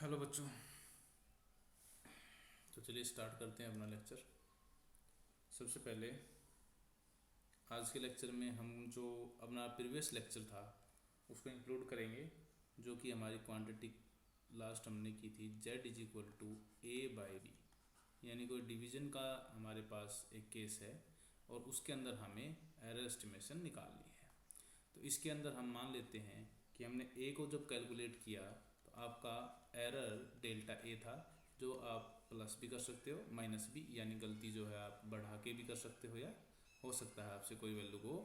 Hello बच्चों। तो चलिए स्टार्ट करते हैं अपना लेक्चर। सबसे पहले आज के लेक्चर में हम जो अपना प्रीवियस लेक्चर था उसको इंक्लूड करेंगे, जो कि हमारी क्वांटिटी लास्ट हमने की थी z is equal to A by B. यानी कोई डिवीज़न का हमारे पास एक केस है और उसके अंदर हमें एरर एस्टिमेशन निकालनी है। तो इसके अंदर हम मान लेते हैं कि हमने ए को जब कैलकुलेट किया तो आपका एरर डेल्टा ए था, जो आप प्लस भी कर सकते हो माइनस भी, यानी गलती जो है आप बढ़ा के भी कर सकते हो, या हो सकता है आपसे कोई वैल्यू को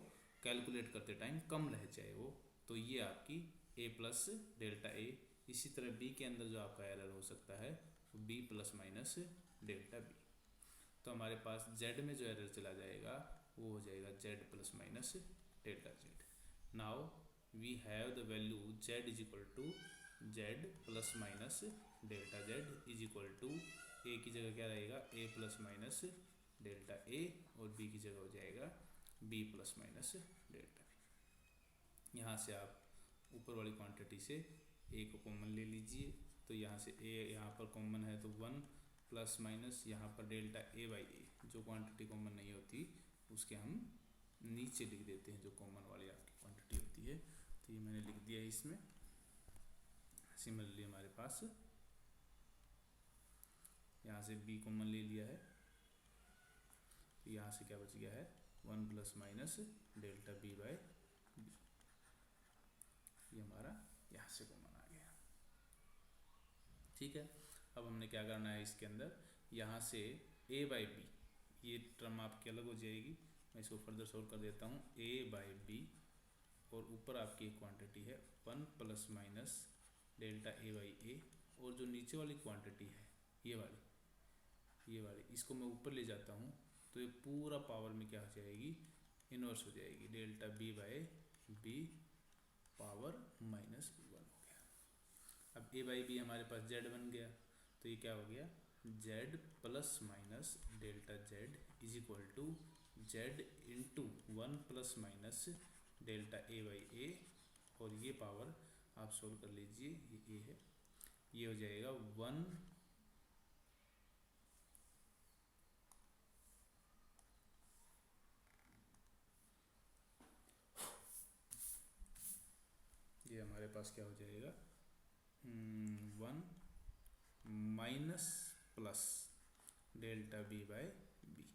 कैलकुलेट करते टाइम कम रह जाए वो। तो ये आपकी ए प्लस डेल्टा ए। इसी तरह बी के अंदर जो आपका एरर हो सकता है वो B plus minus delta B. तो हमारे पास जेड में जो एरर चला जाएगा वो हो जाएगा Z plus minus delta Z. Now we have the value Z is equal to Z plus minus delta Z is equal to A की जगह क्या रहेगा A plus minus delta A, और बी की जगह हो जाएगा B plus minus delta B. यहाँ से आप ऊपर वाली क्वांटिटी से ए को कॉमन ले लीजिए। तो यहाँ से ए यहाँ पर कॉमन है तो वन प्लस माइनस यहाँ पर डेल्टा ए बाई ए, जो क्वांटिटी कॉमन नहीं होती उसके हम नीचे लिख देते हैं, जो कॉमन वाली आपकी क्वांटिटी होती है। तो ये मैंने लिख दिया है इसमें। सिमिलरली हमारे पास यहाँ से b कॉमन ले लिया है तो यहाँ से क्या बच गया है one plus minus delta b by B. ये हमारा यहाँ से कॉमन आ गया। ठीक है, अब हमने क्या करना है इसके अंदर, यहाँ से a बाई बी, ये टर्म आपकी अलग हो जाएगी। मैं इसको फर्दर सोल्व कर देता हूँ। a बाई बी और ऊपर आपकी एक क्वांटिटी है one plus minus delta A by A, और जो नीचे वाली क्वांटिटी है ये वाली इसको मैं ऊपर ले जाता हूँ तो ये पूरा पावर में क्या हो जाएगी इन्वर्स हो जाएगी, delta B by B power minus one हो गया। अब ए बाई बी हमारे पास जेड बन गया, तो ये क्या हो गया Z plus minus delta Z is equal to Z into one plus minus delta A by A, और ये पावर आप सोल्व कर लीजिए, ये ए है, ये हो जाएगा वन ये हमारे पास क्या हो जाएगा one minus plus delta B by B.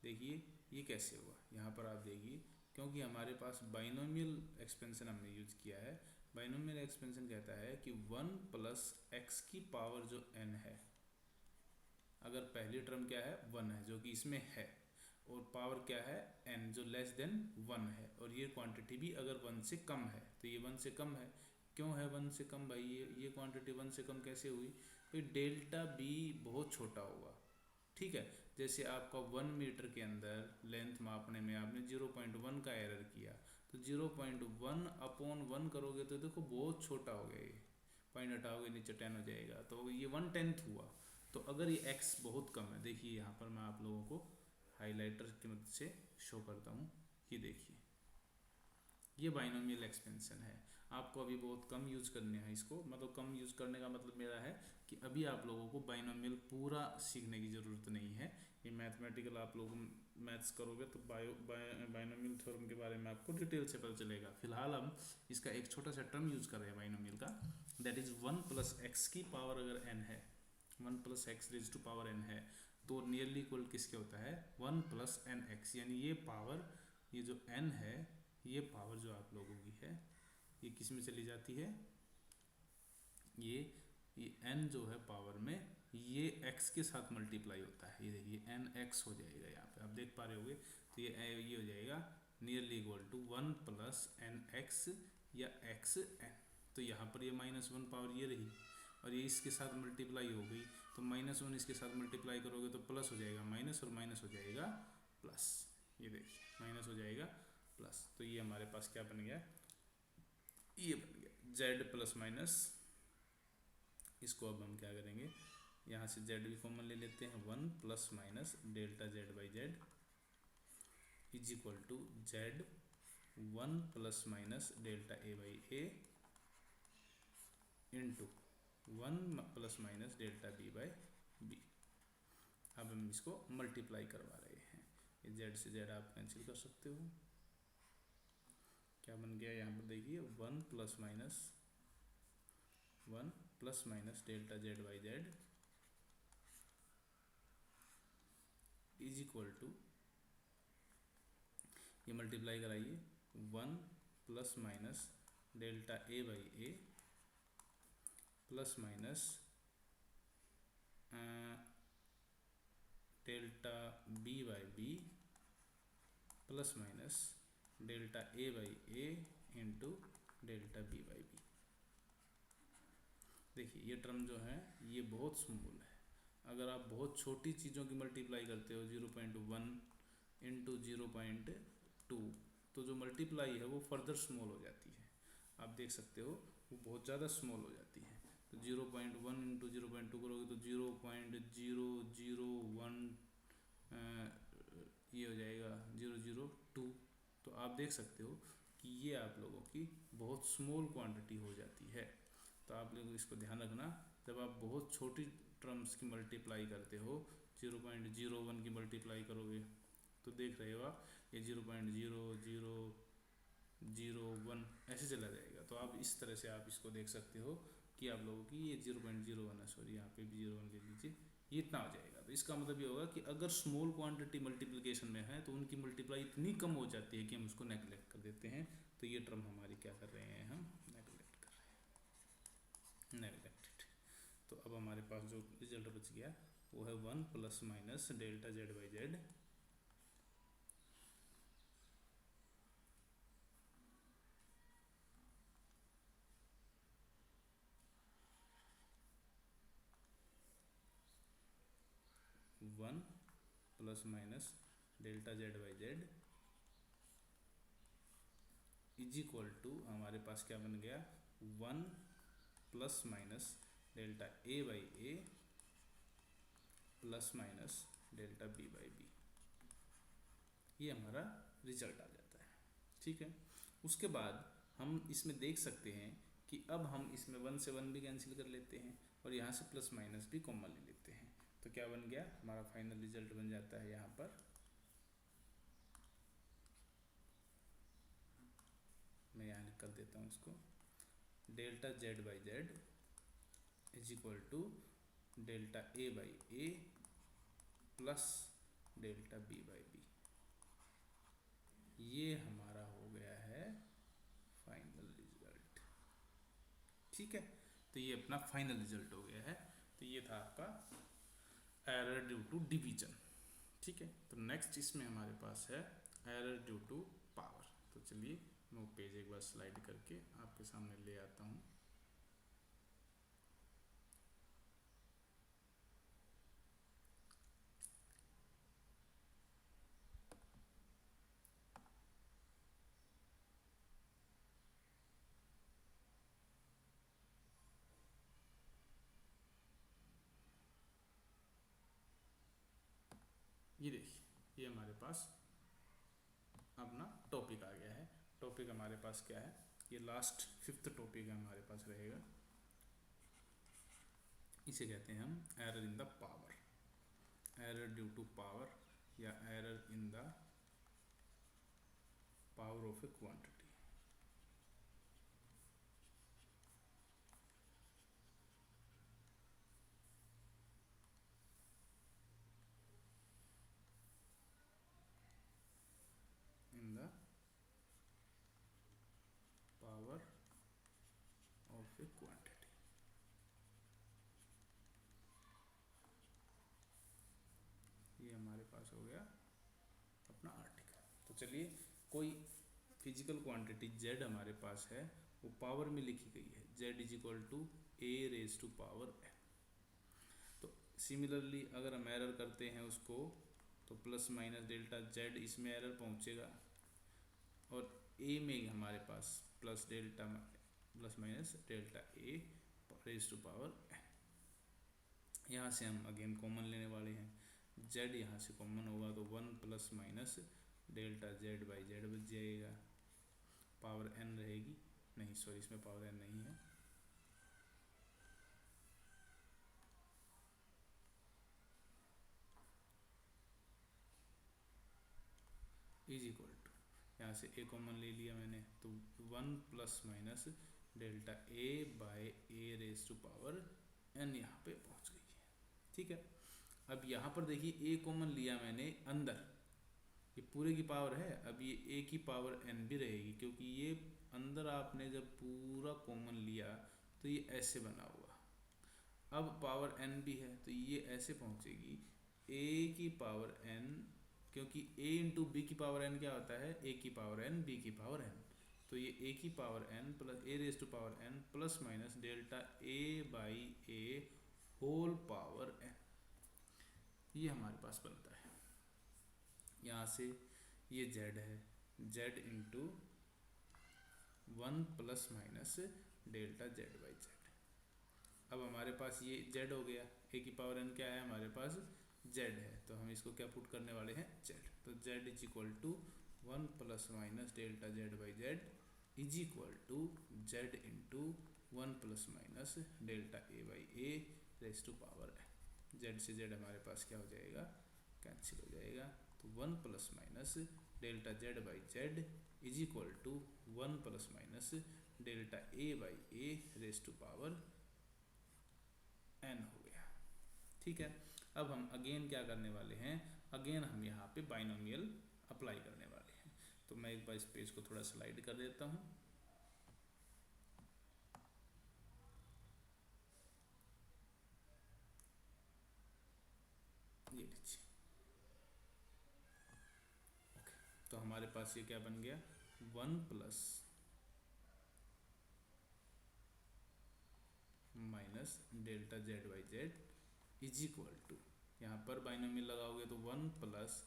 देखिए ये कैसे हुआ, यहाँ पर आप देखिए, क्योंकि हमारे पास बाइनोमियल एक्सपेंशन हमने यूज किया है। बाइनोमियल एक्सपेंशन कहता है कि वन प्लस एक्स की पावर जो n है, अगर पहली टर्म क्या है वन है जो कि इसमें है, और पावर क्या है n जो लेस देन वन है, और ये क्वांटिटी भी अगर वन से कम है, तो ये वन से कम है। क्यों है वन से कम भाई, ये क्वांटिटी वन से कम कैसे हुई भाई, डेल्टा बी बहुत छोटा होगा। ठीक है, जैसे आपका 1 मीटर के अंदर लेंथ मापने में आपने 0.1 का एरर किया, तो 0.1 अपॉन 1 करोगे तो देखो बहुत छोटा हो गया, ये पॉइंट हटाओगे नीचे 10 हो जाएगा, तो ये 1/10 हुआ। तो अगर ये x बहुत कम है, देखिए यहाँ पर मैं आप लोगों को हाइलाइटर की मदद से शो करता हूँ, ये देखिए ये बाइनोमियल एक्सपेंशन है। आपको अभी बहुत कम यूज करने हैं इसको, मतलब कम यूज करने का मतलब मेरा है कि अभी आप लोगों को बाइनोमियल पूरा सीखने की ज़रूरत नहीं है। ये मैथमेटिकल आप लोग मैथ्स करोगे तो बाइनोमियल थ्योरम के बारे में आपको डिटेल से पता चलेगा। फिलहाल हम इसका एक छोटा सा टर्म यूज कर रहे हैं बाइनोमियल का, that is one plus X की पावर अगर n है, one plus X raise to power n है, तो नियरली इक्वल किसके होता है वन प्लस एन एक्स, यानी ये पावर, ये जो n है, ये पावर जो आप लोगों की है ये किस में चली जाती है, ये n जो है पावर में ये x के साथ मल्टीप्लाई होता है। ये देखिए n x हो जाएगा, यहाँ पे आप देख पा रहे होगे। तो ये हो जाएगा nearly equal to one plus N X या एक्स एन। तो यहाँ पर ये माइनस वन पावर ये रही, और ये इसके साथ मल्टीप्लाई हो गई, तो माइनस वन इसके साथ मल्टीप्लाई करोगे तो प्लस हो जाएगा माइनस, और माइनस हो जाएगा प्लस। ये देखिए माइनस हो जाएगा प्लस, तो ये हमारे पास क्या बन गया, ये बन गया जेड प्लस माइनस। इसको अब हम क्या करेंगे, यहाँ से जेड भी कॉमन ले लेते हैं, one plus minus delta Z by Z is equal to Z one plus minus delta A by A into 1 plus minus delta B by B. अब हम इसको मल्टीप्लाई करवा रहे हैं, ये जेड से जेड आप कैंसिल कर सकते हो। क्या बन गया यहाँ पर देखिए 1 plus minus delta Z by Z is equal to, ये मल्टीप्लाई कराइए 1 plus minus delta A by A plus minus delta B by B plus minus delta A by A into delta B by B. देखिए ये term जो है ये बहुत small है। अगर आप बहुत छोटी चीज़ों की मल्टीप्लाई करते हो 0.1 इंटू 0.2 तो जो मल्टीप्लाई है वो फर्दर स्मॉल हो जाती है। आप देख सकते हो वो बहुत ज़्यादा स्मॉल हो जाती है। तो 0.1 इंटू 0.2 करोगे तो 0.001 ये हो जाएगा 002। तो आप देख सकते हो कि ये आप लोगों की बहुत स्मॉल क्वांटिटी हो जाती है। तो आप लोग इसको ध्यान रखना, जब आप बहुत छोटी टर्म्स की मल्टीप्लाई करते हो 0.01 की मल्टीप्लाई करोगे तो देख रहे हो आप ये 0.0001 ऐसे चला जाएगा। तो आप इस तरह से आप इसको देख सकते हो कि आप लोगों की ये 0.01 है, सॉरी यहाँ पे भी 0.1 ले लीजिए, ये इतना हो जाएगा। तो इसका मतलब ये होगा कि अगर स्मॉल क्वांटिटी मल्टीप्लिकेशन में है तो उनकी मल्टीप्लाई इतनी कम हो जाती है कि हम उसको नेगलेक्ट कर देते हैं। तो ये टर्म हमारी क्या कर रहे हैं, हम नेगलेक्ट कर रहे हैं, नेगलेक्टेड। तो अब हमारे पास जो रिजल्ट बच गया वो है 1 plus minus delta Z by Z one plus minus delta Z by Z is equal to, हमारे पास क्या बन गया 1 plus minus delta A by A plus minus delta B by B. ये हमारा रिजल्ट आ जाता है। ठीक है, उसके बाद हम इसमें देख सकते हैं कि अब हम इसमें 1 से 1 भी कैंसिल कर लेते हैं और यहाँ से प्लस माइनस भी कॉमन ले लेते हैं। तो क्या बन गया, हमारा फाइनल रिजल्ट बन जाता है यहाँ पर, मैं यहाँ लिख कर देता हूँ इसको, delta Z by Z is equal to delta A by A plus delta B by B. ये हमारा हो गया है फाइनल रिजल्ट। ठीक है, तो ये अपना फाइनल रिजल्ट हो गया है। तो ये था आपका एरर ड्यू टू डिवीजन। ठीक है, तो नेक्स्ट इसमें हमारे पास है एरर ड्यू टू पावर। तो चलिए मैं वो पेज एक बार स्लाइड करके आपके सामने ले आता हूँ। ये देखिए, ये हमारे पास अपना टॉपिक आ गया है। टॉपिक हमारे पास क्या है, ये लास्ट 5th टॉपिक हमारे पास रहेगा। इसे कहते हैं हम error in the power, error due to power या error in the power of a quantity. In the power of a quantity. ये हमारे पास हो गया अपना आर्टिकल। तो चलिए, कोई फिजिकल क्वांटिटी z हमारे पास है, वो पावर में लिखी गई है, z is equal to A raise to power n। तो सिमिलरली अगर हम एरर करते हैं उसको तो प्लस माइनस डेल्टा z इसमें एरर पहुंचेगा और a में हमारे पास plus minus delta a raise to power n। यहाँ से हम अगेन कॉमन लेने वाले हैं, z यहाँ से कॉमन होगा तो 1 plus minus delta z by Z बच जाएगा। पावर n रहेगी, नहीं सॉरी इसमें पावर n नहीं है, इज इक्वल टू, यहाँ से ए कॉमन ले लिया मैंने, तो 1 plus minus delta A by A raise to power N यहाँ पे पहुँच गई है। ठीक है, अब यहाँ पर देखिए ए कॉमन लिया मैंने अंदर, ये पूरे की पावर है, अब ये ए की पावर एन भी रहेगी, क्योंकि ये अंदर आपने जब पूरा कॉमन लिया तो ये ऐसे बना हुआ, अब पावर एन भी है तो ये ऐसे पहुँचेगी ए की पावर एन, क्योंकि a इंटू बी की पावर n क्या होता है, a की पावर n b की पावर n, तो ये a की power n plus a raise to power n plus minus delta a by a whole power n, ये हमारे पास बनता है। यहाँ से ये z है, z into 1 plus minus delta z by z। अब हमारे पास ये z हो गया, a की पावर n क्या है हमारे पास, z है, तो हम इसको क्या पुट करने वाले हैं, z, तो z is equal to 1 plus minus delta z by z is equal to z into 1 plus minus delta a by a raise to power n। z से z हमारे पास क्या हो जाएगा, कैंसिल हो जाएगा, तो 1 plus minus delta z by z is equal to 1 plus minus delta a by a raise to power n हो गया। ठीक है, अब हम अगेन क्या करने वाले हैं, अगेन हम यहाँ पे बाइनोमियल अप्लाई करने वाले हैं, तो मैं एक बार इस पेज को थोड़ा स्लाइड कर देता हूँ। ये लीजिए, ओके, तो हमारे पास ये क्या बन गया, 1 plus minus delta z by z is equal to, यहाँ पर बाइनोमियल लगाओगे तो 1 plus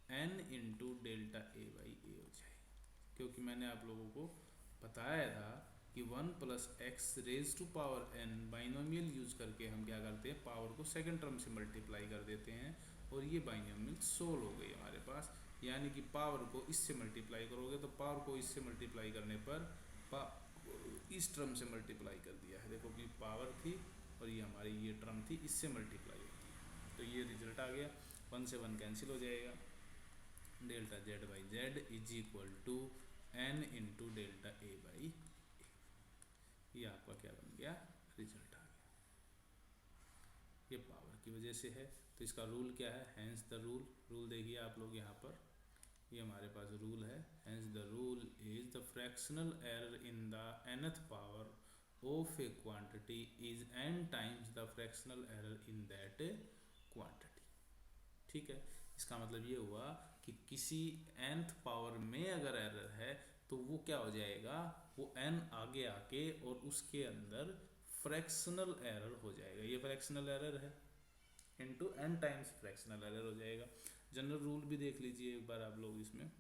n into delta a by a हो जाएगा, क्योंकि मैंने आप लोगों को बताया था कि 1 plus X raise to power n binomial use करके हम क्या करते हैं, पावर को सेकंड टर्म से मल्टीप्लाई कर देते हैं, और ये बाइनोमियल सोल्व हो गई हमारे पास। यानी कि पावर को इससे मल्टीप्लाई करोगे तो पावर को इससे मल्टीप्लाई करने पर इस टर्म से मल्टीप्लाई कर दिया है, देखो कि पावर थी और ये हमारी ये टर्म थी, इससे मल्टीप्लाई होती है, तो ये रिजल्ट आ गया, 1 से 1 कैंसिल हो जाएगा, delta z by z is equal to n into delta a by a, ये आपका क्या बन गया, रिजल्ट आ गया, ये पावर की वजह से है। तो इसका रूल क्या है, हैंस द रूल, रूल देखिए आप लोग यहाँ पर, ये हमारे पास रूल है, hence the rule is the fractional error in the nth power of a quantity is n times the fractional error in that quantity. ठीक है, इसका मतलब ये हुआ कि किसी nth पावर में अगर एरर है तो वो क्या हो जाएगा, वो n आगे आके और उसके अंदर फ्रैक्शनल एरर हो जाएगा, ये फ्रैक्शनल एरर है into n times fractional error हो जाएगा। जनरल रूल भी देख लीजिए एक बार आप लोग, इसमें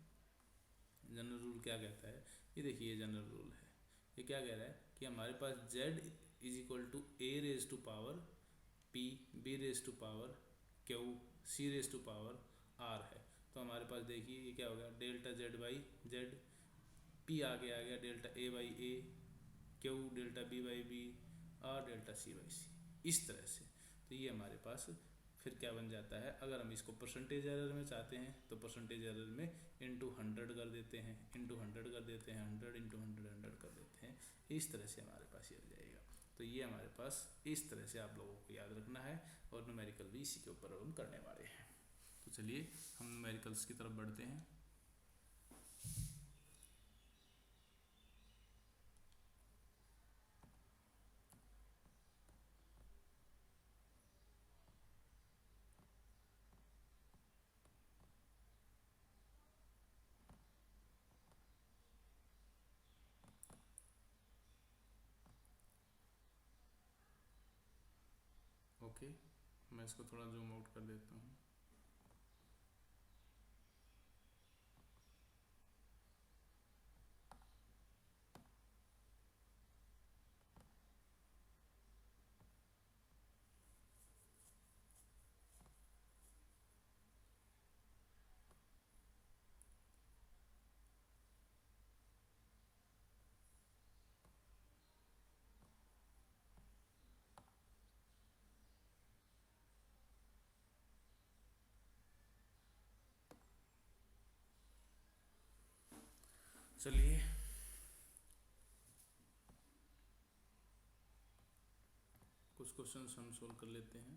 जनरल रूल क्या कहता है, ये देखिए जनरल रूल है, ये क्या कह रहा है कि हमारे पास z is equal to a raise to power p, b raise to power q, c raise to power r है, तो हमारे पास देखिए ये क्या हो गया, delta z by z, p आगे आ गया delta a by a, q delta b by b, r delta c by c, इस तरह से। तो ये हमारे पास फिर क्या बन जाता है, अगर हम इसको परसेंटेज एरर में चाहते हैं तो परसेंटेज एरर में इंटू 100 कर देते हैं, इंटू 100 कर देते हैं, 100 इंटू 100 कर देते हैं, इस तरह से हमारे पास ये हो जाएगा। तो ये हमारे पास इस तरह से आप लोगों को याद रखना है, और न्यूमेरिकल भी इसी के ऊपर हम करने वाले हैं। तो चलिए हम न्यूमेरिकल्स की तरफ बढ़ते हैं। ओके, मैं इसको थोड़ा जूम आउट कर देता हूँ। चलिए कुछ क्वेश्चंस हम सोल्व कर लेते हैं।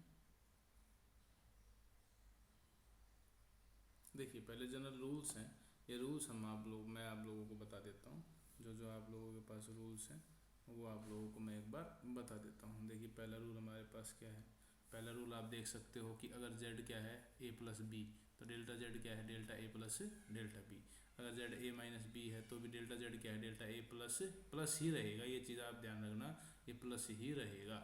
देखिए पहले जनरल रूल्स हैं, ये रूल्स मैं आप लोगों को बता देता हूँ। जो आप लोगों के पास रूल्स हैं वो आप लोगों को मैं एक बार बता देता हूँ। देखिए पहला रूल हमारे पास क्या है, पहला रूल आप देख सकते हो कि अगर z क्या है a प्लस बी, तो डेल्टा z क्या है delta a plus delta b। अगर z a माइनस बी है तो भी डेल्टा z क्या है डेल्टा a प्लस प्लस ही रहेगा, ये चीज़ आप ध्यान रखना, ये प्लस ही रहेगा।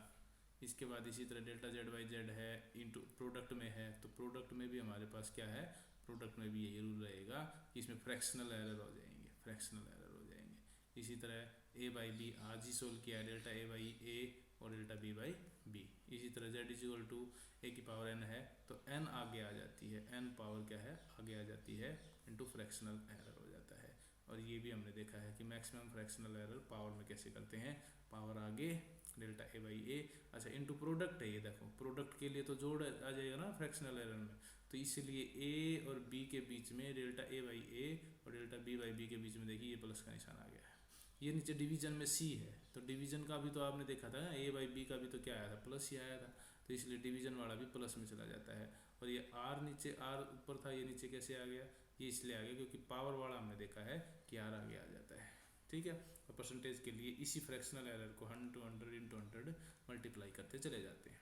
इसके बाद इसी तरह डेल्टा z बाई जेड है इंटू प्रोडक्ट में है, तो प्रोडक्ट में भी हमारे पास क्या है, प्रोडक्ट में भी यही रूल रहेगा कि इसमें फ्रैक्शनल एरर हो जाएंगे, फ्रैक्शनल एरर हो जाएंगे। इसी तरह a बाई बी आज ही सोल्व किया है, डेल्टा a बाई a और डेल्टा b बाई b। इसी तरह z is equal to a की पावर n है तो n आगे आ जाती है, n पावर क्या है आगे आ जाती है इंटू फ्रैक्शनल एरर हो जाता है। और ये भी हमने देखा है कि मैक्सिमम फ्रैक्शनल एरर पावर में कैसे करते हैं, पावर आगे डेल्टा a बाई a, अच्छा इंटू प्रोडक्ट है, ये देखो प्रोडक्ट के लिए तो जोड़ आ जाएगा ना फ्रैक्शनल एरर में, तो इसीलिए a और b के बीच में डेल्टा a बाई a और डेल्टा b बाई b के बीच में देखिए ये प्लस का निशान आ गया है। ये नीचे डिवीजन में c है, तो डिवीजन का भी तो आपने देखा था ना, a बाई b का भी तो क्या आया था प्लस ही आया था, तो इसलिए डिवीजन वाला भी प्लस में चला जाता है। और ये r नीचे r ऊपर था, ये नीचे कैसे आ गया, ये इसलिए आ गया क्योंकि पावर वाला हमने देखा है कि r आगे आ जाता है। ठीक है, और परसेंटेज के लिए इसी फ्रैक्शनल एरर को 100 इंटू 100 मल्टीप्लाई करते चले जाते हैं।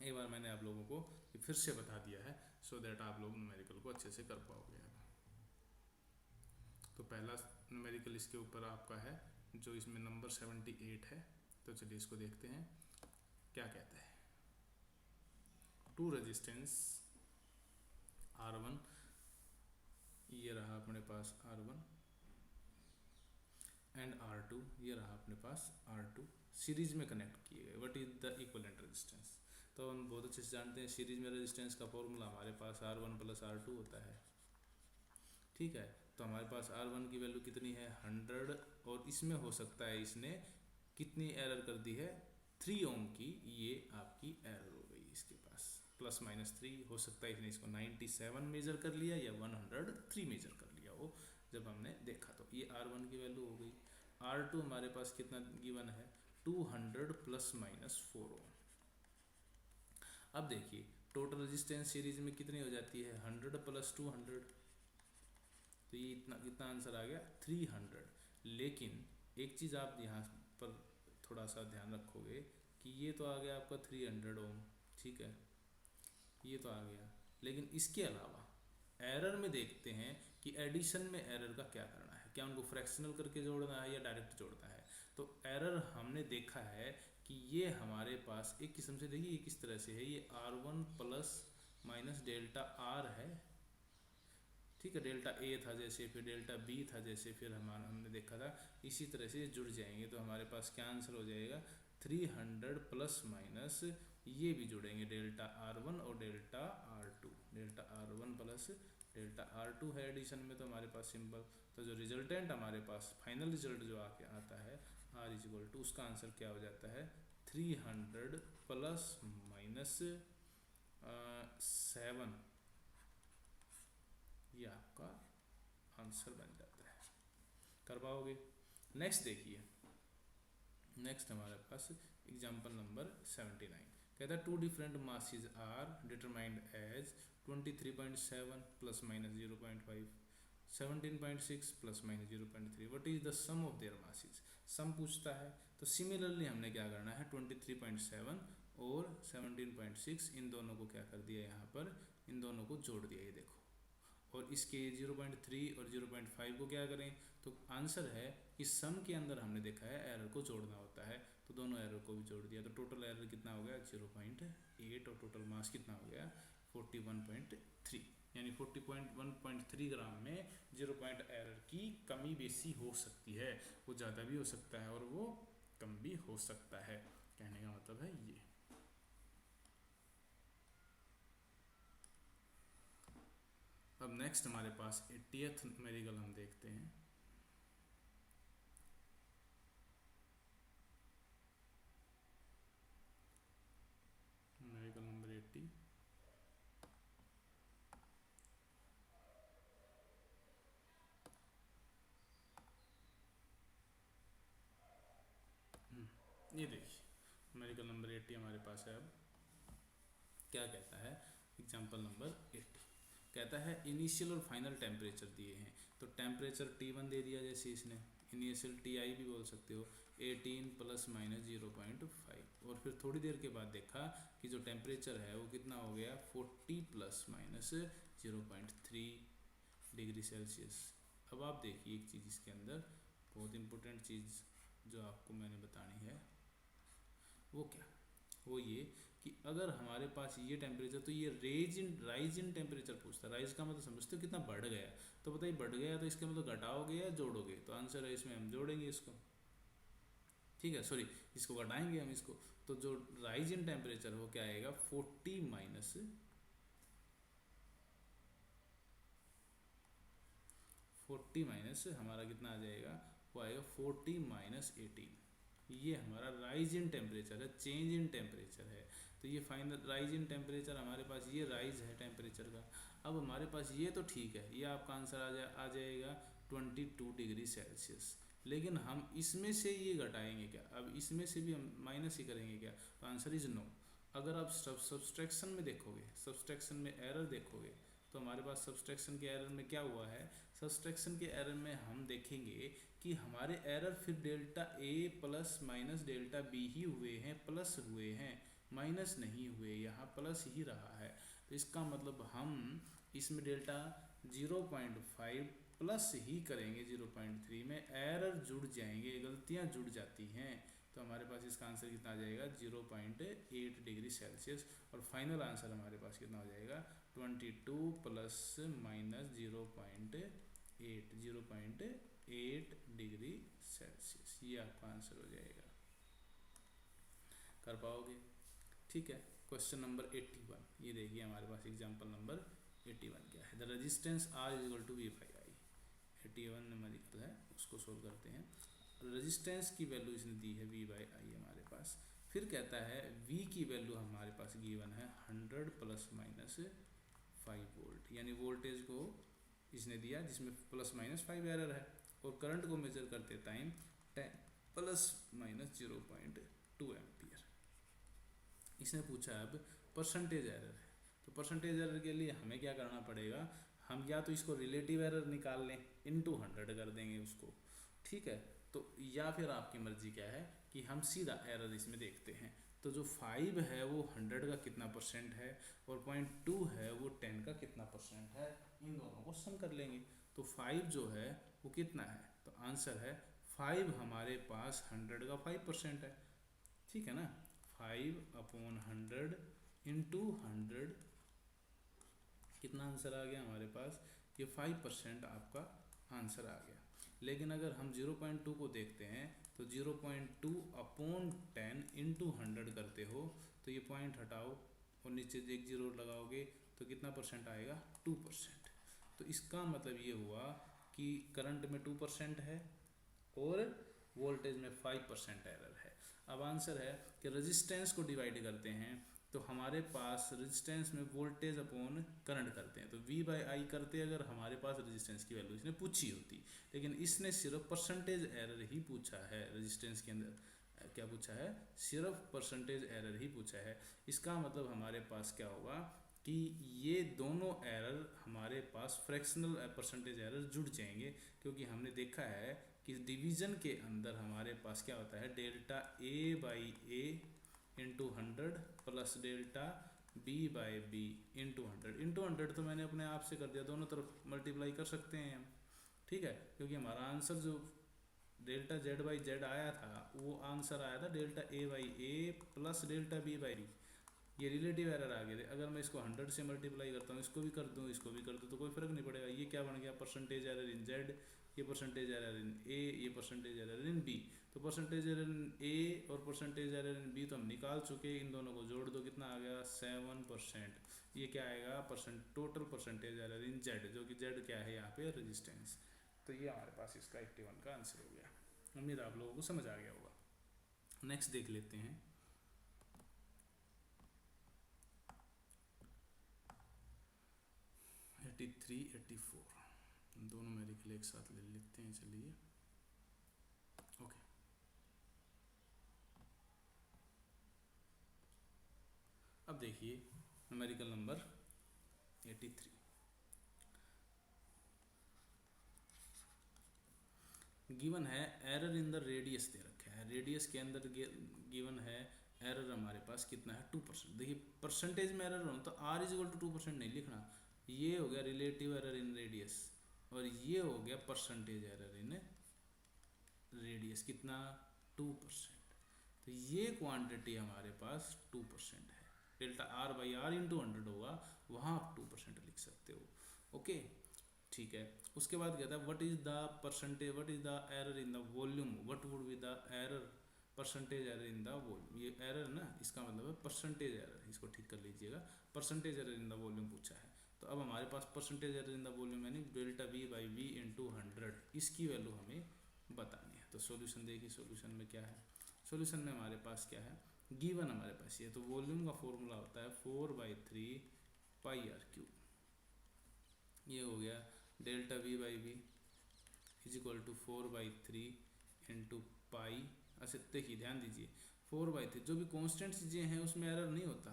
एक बार मैंने आप लोगों को फिर से बता दिया है सो दैट आप लोग न्यूमेरिकल को अच्छे से कर पाओगे। तो पहला न्यूमेरिकल इसके ऊपर आपका है जो इसमें नंबर 78 है, तो चलिए इसको देखते हैं क्या कहता है। टू रेजिस्टेंस R1, ये रहा अपने पास R1 एंड R2, ये रहा अपने पास R2 सीरीज में कनेक्ट किए गए। What is the equivalent resistance, तो हम बहुत अच्छे से जानते हैं सीरीज में रेजिस्टेंस का फॉर्मूला हमारे पास R1 प्लस R2 होता है। ठीक है, तो हमारे पास R1 की वैल्यू कितनी है 100, और इसमें हो सकता है इसने कितनी एरर कर दी है 3 ओम की, ये आपकी एरर हो गई इसके पास प्लस माइनस 3, हो सकता है इसने इसको 97 मेजर कर लिया या 103 मेजर कर लिया हो जब हमने देखा, तो ये R1 की वैल्यू हो गई। R2 हमारे पास कितना गिवन है 200 प्लस माइनस 4 ओम। अब देखिए टोटल रेजिस्टेंस सीरीज में कितनी हो जाती है 100 प्लस 200, तो ये इतना कितना आंसर आ गया 300। लेकिन एक चीज़ आप यहाँ पर थोड़ा सा ध्यान रखोगे कि ये तो आ गया आपका 300 ओम, ठीक है ये तो आ गया, लेकिन इसके अलावा एरर में देखते हैं कि एडिशन में एरर का क्या करना है, क्या उनको फ्रैक्शनल करके जोड़ना है या डायरेक्ट जोड़ना है। तो एरर हमने देखा है कि ये हमारे पास एक किस्म से देखिए ये किस तरह से है, ये R1 plus minus delta R है, ठीक है डेल्टा A था जैसे, फिर डेल्टा B था जैसे, फिर हमने देखा था इसी तरह से जुड़ जाएंगे, तो हमारे पास क्या आंसर हो जाएगा 300 प्लस माइनस ये भी जुड़ेंगे डेल्टा R1 और delta R2, delta R1 plus delta R2 है एडिशन में, तो हमारे पास सिंपल, तो जो रिजल्टेंट हमारे पास फाइनल रिजल्ट जो आके आता है R इज इक्वल टू, उसका आंसर क्या हो जाता है 300 प्लस माइनस 7, ये आपका आंसर बन जाता है, कर पाओगे। नेक्स्ट देखिए, नेक्स्ट हमारे पास एग्जांपल नंबर 79 कहता है two different masses are determined as 23.7 plus minus 0.5, 17.6 plus minus 0.3, what is the sum of their masses. Sum पूछता है तो सिमिलरली हमने क्या करना है 23.7 और 17.6 इन दोनों को क्या कर दिया यहाँ पर, इन दोनों को जोड़ दिया, ये देखो, और इसके 0.3 और 0.5 को क्या करें, तो आंसर है कि सम के अंदर हमने देखा है एरर को जोड़ना होता है, तो दोनों एरर को भी जोड़ दिया, तो टोटल एरर कितना हो गया 0.8 और टोटल मास कितना हो गया 41.3, यानी 40.1.3 ग्राम में 0 पॉइंट एरर की कमी बेसी हो सकती है, वो ज़्यादा भी हो सकता है और वो कम भी हो सकता है, कहने का मतलब है ये। अब नेक्स्ट हमारे पास 80th न्यूमेरिकल हम देखते हैं। न्यूमेरिकल नंबर 80, ये देखिए न्यूमेरिकल नंबर 80 हमारे पास है। अब क्या कहता है एग्जाम्पल नंबर 80, कहता है इनिशियल और फाइनल टेम्परेचर दिए हैं। तो टेम्परेचर T1 दे दिया जैसे इसने, इनिशियल TI भी बोल सकते हो, 18 ± 0.5, और फिर थोड़ी देर के बाद देखा कि जो टेम्परेचर है वो कितना हो गया 40 ± 0.3 डिग्री सेल्सियस। अब आप देखिए एक चीज़ इसके अंदर बहुत इंपॉर्टेंट चीज़ जो आपको मैंने बतानी है वो क्या, वो ये कि अगर हमारे पास ये टेम्परेचर, तो ये राइज इन टेम्परेचर पूछता है। राइज का मतलब समझते हो कितना बढ़ गया, तो बताइए बढ़ गया तो इसका मतलब घटाओगे या जोड़ोगे, तो आंसर है इसमें हम जोड़ेंगे इसको, ठीक है, सॉरी इसको घटाएंगे हम इसको। तो जो राइज इन टेम्परेचर वो क्या आएगा 40 माइनस हमारा कितना आ जाएगा, वो आएगा 40 − 18। ये हमारा राइज इन टेम्परेचर है, चेंज इन टेम्परेचर है। तो ये फाइनल राइज इन टेम्परेचर हमारे पास, ये राइज है टेम्परेचर का। अब हमारे पास ये तो ठीक है, ये आपका आंसर आ जाएगा 22 डिग्री सेल्सियस। लेकिन हम इसमें से ये घटाएंगे क्या, अब इसमें से भी हम माइनस ही करेंगे क्या, तो आंसर इज नो। अगर आप सब्सट्रैक्शन में देखोगे, सब्सट्रैक्शन में एरर देखोगे, तो हमारे पास सब्सट्रैक्शन के एरर में क्या हुआ है, सब्सट्रैक्शन के एरर में हम देखेंगे कि हमारे एरर फिर delta A plus minus delta B ही हुए हैं, प्लस हुए हैं, माइनस नहीं हुए, यहाँ प्लस ही रहा है। तो इसका मतलब हम इसमें डेल्टा 0.5 प्लस ही करेंगे, 0.3 में एरर जुड़ जाएंगे, गलतियाँ जुड़ जाती हैं। तो हमारे पास इसका आंसर कितना आ जाएगा 0.8 डिग्री सेल्सियस। और फाइनल आंसर हमारे पास कितना हो जाएगा 22 प्लस माइनस 0.8 डिग्री सेल्सियस। ये आपका आंसर हो जाएगा, कर पाओगे, ठीक है। क्वेश्चन नंबर 81, ये देखिए हमारे पास एग्जांपल नंबर 81 क्या है, the resistance R = V/I। 81 numerical है, उसको सोल्व करते हैं। रेजिस्टेंस की वैल्यू इसने दी है V/I हमारे पास। फिर कहता है V की वैल्यू हमारे पास गिवन है 100 ± 5 वोल्ट, यानी वोल्टेज को इसने दिया जिसमें ±5 एरर है, और करंट को मेजर करते टाइम 10 ± 0.2 एम्पियर। इसने पूछा अब परसेंटेज एरर है, तो परसेंटेज एरर के लिए हमें क्या करना पड़ेगा, हम या तो इसको रिलेटिव एरर निकाल लें, इनटू 100 कर देंगे उसको, ठीक है। तो या फिर आपकी मर्जी क्या है कि हम सीधा एरर इसमें देखते हैं। तो जो 5 है वो 100 का कितना परसेंट है, और 0.2 है वो 10 का कितना परसेंट है, इन दोनों को सम कर लेंगे। तो 5 जो है वो कितना है, तो आंसर है 5 हमारे पास 100 का 5% है, ठीक है ना। 5/100 इंटू 100 कितना आंसर आ गया हमारे पास, ये 5% आपका आंसर आ गया। लेकिन अगर हम 0.2 को देखते हैं तो 0.2/10 इंटू 100 करते हो, तो ये पॉइंट हटाओ और नीचे एक जीरो लगाओगे तो कितना परसेंट आएगा 2%। तो इसका मतलब ये हुआ कि करंट में 2% है और वोल्टेज में 5% एरर है। अब आंसर है कि रेजिस्टेंस को डिवाइड करते हैं, तो हमारे पास रेजिस्टेंस में वोल्टेज अपॉन करंट करते हैं, तो V/I करते अगर हमारे पास रेजिस्टेंस की वैल्यू इसने पूछी होती, लेकिन इसने सिर्फ परसेंटेज एरर ही पूछा है। रेजिस्टेंस के अंदर क्या पूछा है, सिर्फ परसेंटेज एरर ही पूछा है। इसका मतलब हमारे पास क्या होगा कि ये दोनों एरर हमारे पास फ्रैक्शनल परसेंटेज एरर जुड़ जाएंगे, क्योंकि हमने देखा है कि डिवीज़न के अंदर हमारे पास क्या होता है delta A/A into 100 plus delta B/B into 100 तो मैंने अपने आप से कर दिया, दोनों तरफ मल्टीप्लाई कर सकते हैं हम, ठीक है। क्योंकि हमारा आंसर जो डेल्टा Z/Z आया था वो आंसर आया था delta A/A plus delta B/B। ये रिलेटिव एरर आ गए थे। अगर मैं इसको 100 से मल्टीप्लाई करता हूँ, इसको भी कर दूँ, इसको भी कर दूँ, तो कोई फर्क नहीं पड़ेगा। ये क्या बन गया परसेंटेज एरर इन Z, ये परसेंटेज एरर इन A, ये परसेंटेज एरर इन B। तो परसेंटेज एरर इन A और परसेंटेज एरर इन B तो हम निकाल चुके, इन दोनों को जोड़ दो कितना आ गया 7%। ये क्या आएगा टोटल परसेंटेज एरर इन Z, जो कि Z क्या है यहाँ पे रेजिस्टेंस। तो ये हमारे पास इसका 81 का आंसर हो गया। उम्मीद आप लोगों को समझ आ गया होगा। नेक्स्ट देख लेते हैं, एटी 84 दोनों मेडिकल एक साथ ले लेते हैं, चलिए ओके। अब देखिए न्यूमेरिकल नंबर 83। गिवन है एरर इन द रेडियस दे रखा है, रेडियस के अंदर गिवन है एरर हमारे पास कितना है 2%। देखिए परसेंटेज में एरर हो तो r इज इक्वल टू 2% नहीं लिखना, ये हो गया रिलेटिव एरर इन रेडियस और ये हो गया परसेंटेज एरर इन रेडियस कितना 2%। तो ये क्वांटिटी हमारे पास 2% है, delta r by R into 100 होगा, वहाँ आप 2% लिख सकते हो। ओके ठीक है। उसके बाद कहता है what is the percentage, what is the error in the volume, what would be the error percentage error in the volume. ये एरर ना इसका मतलब है परसेंटेज एरर, इसको ठीक कर लीजिएगा, percentage error in the volume पूछा है। तो अब हमारे पास percentage error in the volume यानी delta V by V into 100, इसकी वैल्यू हमें बतानी है। तो सॉल्यूशन देखिए, सॉल्यूशन में क्या है, सॉल्यूशन में हमारे पास क्या है, गिवन हमारे पास ये, तो वॉल्यूम का फॉर्मूला होता है 4/3 पाई आर क्यूब, ये हो गया delta V by V is equal to 4/3 into pi. अच्छा देखिए ध्यान दीजिए 4/3 जो भी कांस्टेंट चीज़ें हैं उसमें एरर नहीं होता,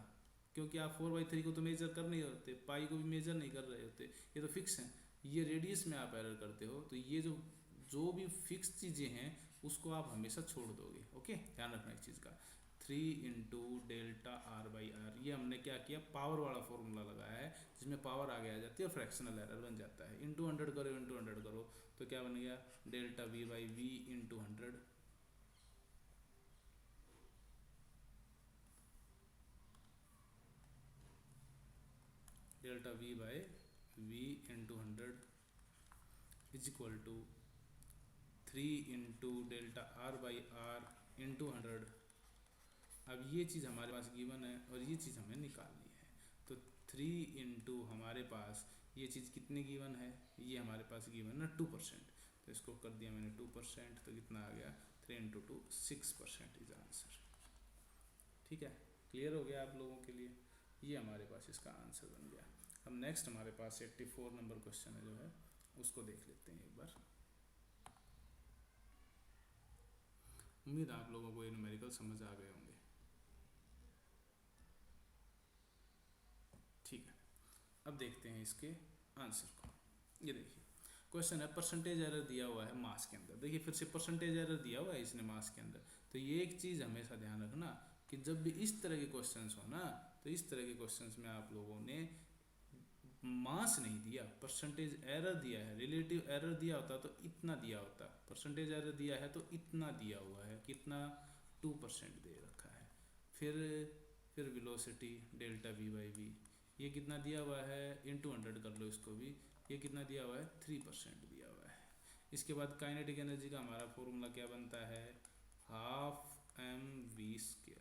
क्योंकि आप 4/3 को तो मेजर कर नहीं होते, पाई को भी मेजर नहीं कर रहे होते, ये तो फिक्स है। ये रेडियस में आप एरर करते हो, तो ये जो भी फिक्स चीज़ें हैं उसको आप हमेशा छोड़ दोगे। ओके ध्यान रखना एक चीज़ का, 3 into delta R by R, ये हमने क्या किया पावर वाला फॉर्मूला लगाया है जिसमें पावर आगे आ जाती है और फ्रैक्शनल एरर बन जाता है, इंटू 100 करो, इंटू 100 करो तो क्या बन गया delta V by V into 100, delta V by V into 100 is equal to 3 into delta R by R into 100। अब ये चीज़ हमारे पास गिवन है और ये चीज़ हमें निकालनी है, तो 3 इंटू हमारे पास ये चीज़ कितनी गिवन है, ये हमारे पास गिवन है 2%, तो इसको कर दिया मैंने 2%, तो कितना आ गया 3 इंटू 2 6% इज आंसर। ठीक है क्लियर हो गया आप लोगों के लिए, ये हमारे पास इसका आंसर बन गया। अब नेक्स्ट हमारे पास 84 नंबर क्वेश्चन है जो है उसको देख लेते हैं एक बार। उम्मीद आप लोगों को ये न्यूमेरिकल समझ आ गए होंगे। ठीक है अब देखते हैं इसके आंसर को। ये देखिए क्वेश्चन है परसेंटेज एरर दिया हुआ है मास के अंदर, देखिए फिर से परसेंटेज एरर दिया हुआ है इसने मास के अंदर। तो ये एक चीज़ हमेशा ध्यान रखना कि जब भी इस तरह के क्वेश्चंस हो ना, तो इस तरह के क्वेश्चंस में आप लोगों ने मास नहीं दिया, परसेंटेज एरर दिया है, रिलेटिव एरर दिया होता तो इतना दिया होता, परसेंटेज एरर दिया है तो इतना दिया हुआ है, कितना 2% दे रखा है। फिर velocity delta V by V, ये कितना दिया हुआ है इंटू 100 कर लो इसको भी, ये कितना दिया हुआ है 3% दिया हुआ है। इसके बाद काइनेटिक एनर्जी का हमारा फॉर्मूला क्या बनता है 12mv²।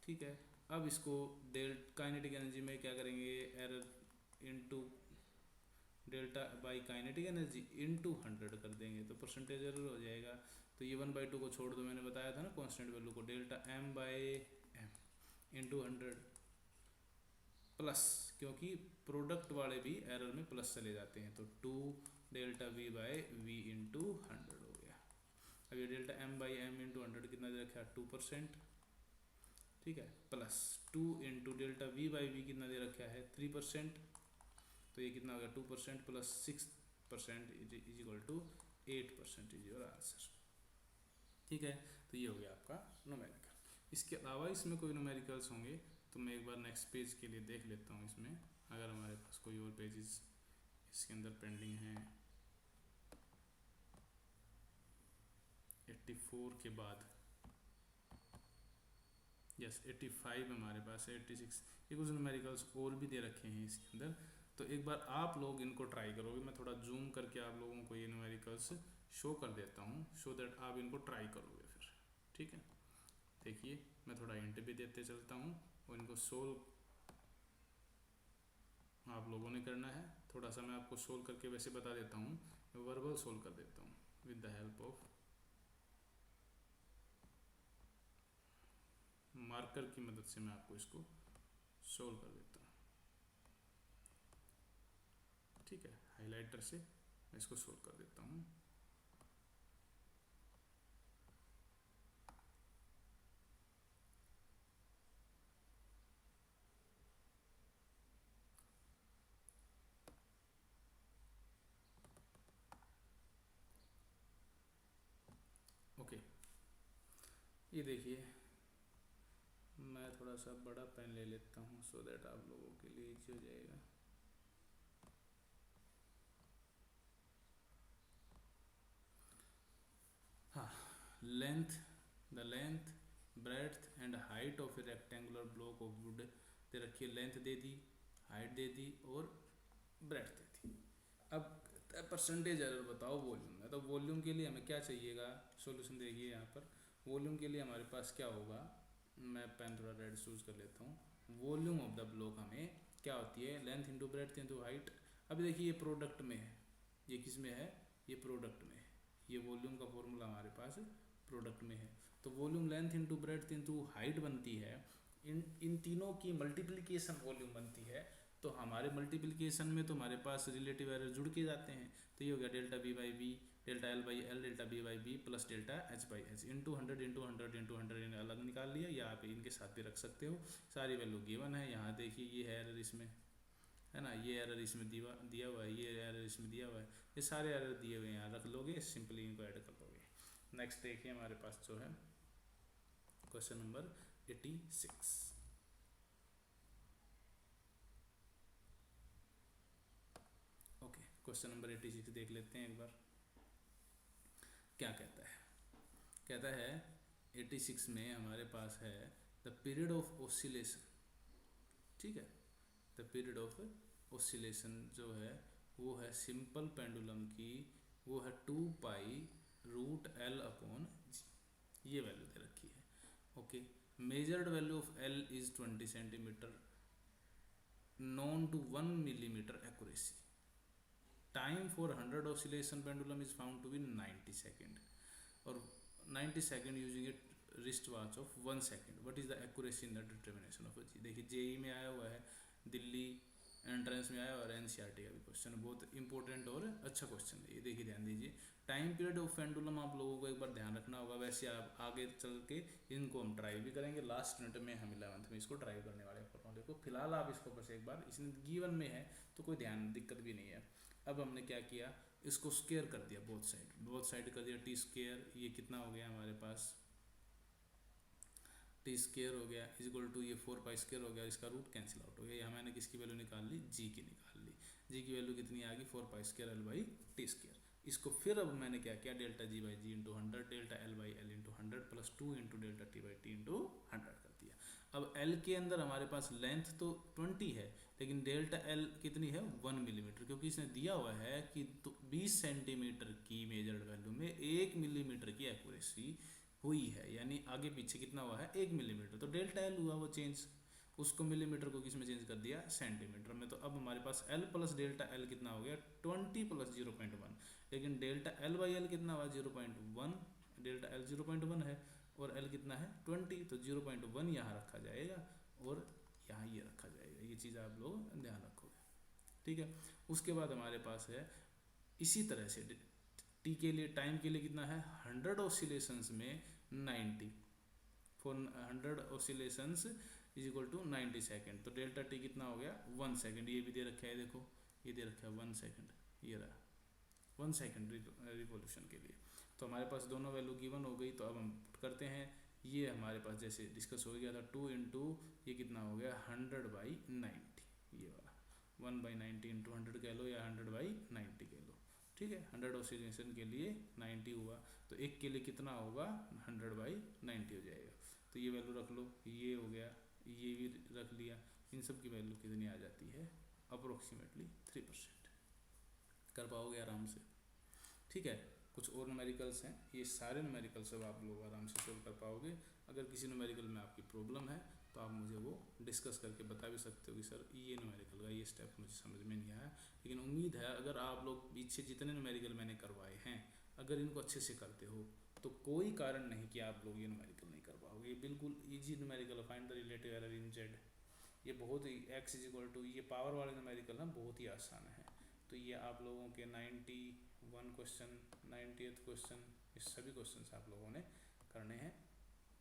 ठीक है अब इसको काइनेटिक एनर्जी में क्या करेंगे error into delta by kinetic energy into 100 कर देंगे तो परसेंटेज एरर हो जाएगा। तो ये 1/2 को छोड़ दो, मैंने बताया था ना कांस्टेंट वैल्यू को, delta m by M into 100 plus, क्योंकि प्रोडक्ट वाले भी एरर में प्लस चले जाते हैं, तो 2 delta V by V into 100 हो गया। अब ये delta m by M into 100 कितना दे रखा है 2%, ठीक है, plus 2 into delta V by V कितना दे रखा है 3%, तो ये कितना हो गया 2% plus 6% is equal to 8% is your answer. ठीक है तो ये हो गया आपका न्यूमेरिकल। इसके अलावा इसमें कोई न्यूमेरिकल्स होंगे तो मैं एक बार नेक्स्ट पेज के लिए देख लेता हूँ इसमें, अगर हमारे पास कोई और पेजेस इसके अंदर पेंडिंग हैं। 84 के बाद यस 85 हमारे पास है, 86 ये कुछ न्यूमेरिकल्स और भी दे रखे हैं इसके अंदर। तो एक बार आप लोग इनको ट्राई करोगे, मैं थोड़ा जूम करके आप लोगों को ये न्यूमेरिकल्स शो कर देता हूँ, सो दैट आप इनको ट्राई करोगे फिर। ठीक है देखिए मैं थोड़ा हिंट भी देते चलता हूँ और इनको सोल्व आप लोगों ने करना है। थोड़ा सा मैं आपको सोल्व करके वैसे बता देता हूँ, मैं वर्बल सोल्व कर देता हूँ with the help of marker की मदद से, मैं आपको इसको सोल्व कर देता हूँ। ठीक है हाइलाइटर से मैं इसको सोल्व कर देता हूँ। ये देखिए, मैं थोड़ा सा बड़ा पेन ले लेता हूँ सो दैट आप लोगों के लिए ईजी हो जाएगा। हाँ, the length breadth and height of A rectangular block of would they रखिए। लेंथ दे दी, हाइट दे दी और ब्रेड्थ दे दी। अब परसेंटेज एरर बताओ वॉल्यूम में। तो वॉल्यूम के लिए हमें क्या चाहिएगा, सॉल्यूशन देखिए यहाँ पर। वॉल्यूम के लिए हमारे पास क्या होगा, मैं पेन थोड़ा रेड चूज कर लेता हूँ। वॉल्यूम ऑफ द ब्लॉक हमें क्या होती है, length into breadth into height. अभी देखिए ये प्रोडक्ट में है, ये किस में है, ये प्रोडक्ट में है। ये वॉल्यूम का फॉर्मूला हमारे पास प्रोडक्ट में है। तो volume length into breadth into height बनती है। इन तीनों की मल्टीप्लिकेशन वॉल्यूम बनती है। तो हमारे मल्टीप्लिकेशन में तो हमारे पास रिलेटिव एरर जुड़ के जाते हैं। तो ये हो गया delta B by B, delta L by L, delta B by B plus delta H by H into 100 into 100 into 100 अलग निकाल लिया, या आप इनके साथ भी रख सकते हो। सारी वैल्यू गिवन है। यहाँ देखिए ये है एरर इसमें, है ना, ये एरर इसमें दिया हुआ है, ये एरर इसमें दिया हुआ है, ये सारे एरर दिए हुए हैं, यहाँ रख लोगे, सिंपली इनको ऐड कर लोगे। नेक्स्ट देखिए हमारे पास जो है question number 86। Okay, question number 86 देख लेते हैं एक बार। क्या कहता है, कहता है 86 में हमारे पास है द पीरियड ऑफ ऑसिलेशन। ठीक है, द पीरियड ऑफ ऑसिलेशन जो है वो है सिंपल पेंडुलम की, वो है 2 pi root L upon G, ये वैल्यू दे रखी है। Okay, measured value of L is 20 centimetre, known to 1 millimetre accuracy. Time for 100 oscillation pendulum is found to be 90 second, और 90 second using a wrist watch of 1 second. What is the accuracy in the determination of G. देखिए JEE में आया हुआ है, Delhi entrance में आया और NCERT का भी क्वेश्चन है, बहुत इंपॉर्टेंट और अच्छा क्वेश्चन है ये। देखिए ध्यान दीजिए, टाइम पीरियड ऑफ पेंडुलम आप लोगों को एक बार ध्यान रखना होगा। वैसे आप आगे चल के इनको हम ट्राई भी करेंगे, लास्ट मिनट में हम 11th में इसको ट्राई करने वाले फॉर्मूले को। फिलहाल आप इसको बस एक बार, इसमें गिवन में है तो कोई ध्यान दिक्कत भी नहीं है। अब हमने क्या किया, इसको स्क्वायर कर दिया, बोथ साइड कर दिया टी स्क्वायर। ये कितना हो गया हमारे पास, टी स्क्वायर हो गया इज इक्वल टू ये 4 पाई स्क्वायर हो गया, इसका रूट कैंसिल आउट हो गया। यहाँ मैंने किसकी वैल्यू निकाल ली, जी की निकाल ली। जी की वैल्यू कितनी आ गई, 4 pi square L by T square. इसको फिर अब मैंने क्या किया, delta G by G into 100, delta L by L into 100 plus 2 into delta T by T into 100 कर दिया। अब एल के अंदर हमारे पास लेंथ तो 20 है, लेकिन डेल्टा एल कितनी है, 1 मिलीमीटर, क्योंकि इसने दिया हुआ है कि 20 सेंटीमीटर की मेजर्ड वैल्यू में 1 मिलीमीटर की एक्यूरेसी हुई है, यानी आगे पीछे कितना हुआ है, 1 मिलीमीटर। तो डेल्टा एल हुआ वो चेंज, उसको मिलीमीटर को किस में चेंज कर दिया, सेंटीमीटर में। तो अब हमारे पास एल प्लस डेल्टा एल कितना हो गया, 20 प्लस 0.1, लेकिन डेल्टा एल बाई एल कितना हुआ, 0.1, डेल्टा एल 0.1 है और एल कितना है 20, तो 0.1 यहाँ रखा जाएगा और यहाँ ये रखा जाएगा। ये चीज़ आप लोग ध्यान रखोगे, ठीक है। उसके बाद हमारे पास है इसी तरह से टी के लिए, टाइम के लिए कितना है, 100 ऑसिलेशंस में 90, for 100 oscillations is equal to 90 second. तो डेल्टा टी कितना हो गया, 1 सेकेंड। ये भी दे रखा है, देखो ये दे रखा है 1 सेकेंड, ये रहा 1 सेकेंड रिवॉल्यूशन के लिए। तो हमारे पास दोनों वैल्यू गिवन हो गई। तो अब हम करते हैं, ये हमारे पास जैसे डिस्कस हो गया था 2 इंटू ये कितना हो गया 100 बाई 90, ये वाला 1 बाई 90 इंटू 100 कह लो या 100 बाई 90 कह लो, ठीक है। 100 ऑसिलेशन के लिए 90 हुआ, तो एक के लिए कितना होगा, 100 बाई 90 हो जाएगा। तो ये वैल्यू रख लो, ये हो गया, ये भी रख लिया। इन सब की वैल्यू कितनी आ जाती है, अप्रोक्सीमेटली 3%। कर पाओगे आराम से, ठीक है। कुछ और न्यूमेरिकल्स हैं, ये सारे न्यूमेरिकल्स सब आप लोग आराम से सोल्व कर पाओगे। अगर किसी न्यूमेरिकल में आपकी प्रॉब्लम है तो आप मुझे वो डिस्कस करके बता भी सकते हो कि सर ये न्यूमेरिकल का ये स्टेप मुझे समझ में नहीं आया। लेकिन उम्मीद है अगर आप लोग पीछे जितने न्यूमेरिकल मैंने करवाए हैं, अगर इनको अच्छे से करते हो तो कोई कारण नहीं कि आप लोग ये न्यूमेरिकल नहीं कर पाओगे। ये बिल्कुल easy numerical, find the relative error in Z, ये बहुत ही एक्स इज इक्वल टू, ये पावर वाले न्यूमेरिकल ना बहुत ही आसान है। तो ये आप लोगों के 91 क्वेश्चन, 90th क्वेश्चन, ये सभी क्वेश्चन आप लोगों ने करने हैं।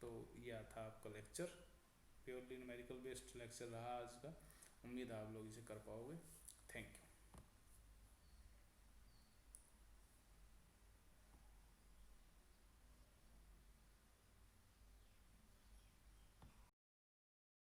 तो यह था आपका lecture, purely numerical based lecture रहा आज का। उम्मीद है आप लोग इसे कर पाओगे। Thank you.